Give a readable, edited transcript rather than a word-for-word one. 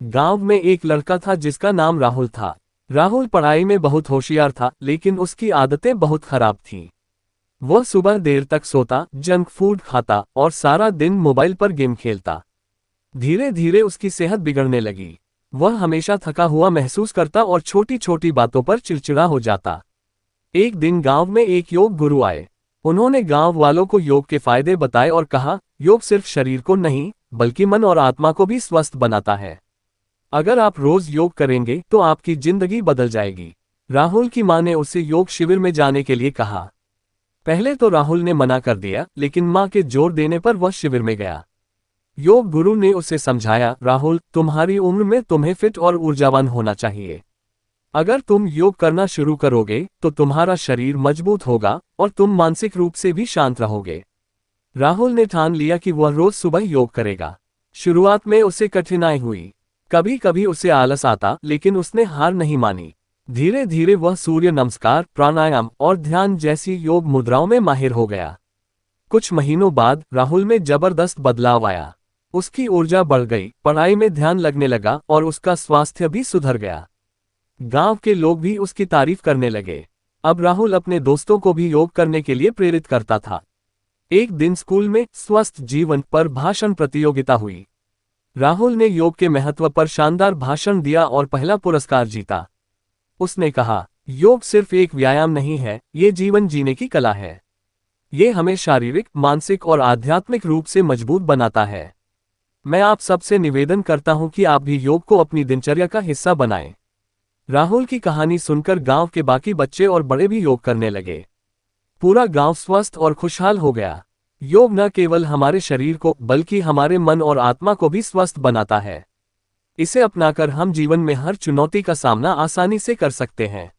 गांव में एक लड़का था जिसका नाम राहुल था। राहुल पढ़ाई में बहुत होशियार था, लेकिन उसकी आदतें बहुत खराब थीं। वह सुबह देर तक सोता, जंक फूड खाता और सारा दिन मोबाइल पर गेम खेलता। धीरे धीरे उसकी सेहत बिगड़ने लगी। वह हमेशा थका हुआ महसूस करता और छोटी छोटी बातों पर चिड़चिड़ा हो जाता। एक दिन गांव में एक योग गुरु आए। उन्होंने गांव वालों को योग के फायदे बताए और कहा, योग सिर्फ शरीर को नहीं, बल्कि मन और आत्मा को भी स्वस्थ बनाता है। अगर आप रोज योग करेंगे तो आपकी जिंदगी बदल जाएगी। राहुल की मां ने उसे योग शिविर में जाने के लिए कहा। पहले तो राहुल ने मना कर दिया, लेकिन मां के जोर देने पर वह शिविर में गया। योग गुरु ने उसे समझाया, राहुल, तुम्हारी उम्र में तुम्हें फिट और ऊर्जावान होना चाहिए। अगर तुम योग करना शुरू करोगे तो तुम्हारा शरीर मजबूत होगा और तुम मानसिक रूप से भी शांत रहोगे। राहुल ने ठान लिया कि वह रोज सुबह योग करेगा। शुरुआत में उसे कठिनाई हुई। कभी कभी उसे आलस आता, लेकिन उसने हार नहीं मानी। धीरे धीरे वह सूर्य नमस्कार, प्राणायाम और ध्यान जैसी योग मुद्राओं में माहिर हो गया। कुछ महीनों बाद राहुल में जबरदस्त बदलाव आया। उसकी ऊर्जा बढ़ गई, पढ़ाई में ध्यान लगने लगा और उसका स्वास्थ्य भी सुधर गया। गांव के लोग भी उसकी तारीफ करने लगे। अब राहुल अपने दोस्तों को भी योग करने के लिए प्रेरित करता था। एक दिन स्कूल में स्वस्थ जीवन पर भाषण प्रतियोगिता हुई। राहुल ने योग के महत्व पर शानदार भाषण दिया और पहला पुरस्कार जीता। उसने कहा, योग सिर्फ एक व्यायाम नहीं है, ये जीवन जीने की कला है। ये हमें शारीरिक, मानसिक और आध्यात्मिक रूप से मजबूत बनाता है। मैं आप सबसे निवेदन करता हूं कि आप भी योग को अपनी दिनचर्या का हिस्सा बनाएं। राहुल की कहानी सुनकर गांव के बाकी बच्चे और बड़े भी योग करने लगे। पूरा गांव स्वस्थ और खुशहाल हो गया। योग न केवल हमारे शरीर को, बल्कि हमारे मन और आत्मा को भी स्वस्थ बनाता है। इसे अपनाकर हम जीवन में हर चुनौती का सामना आसानी से कर सकते हैं।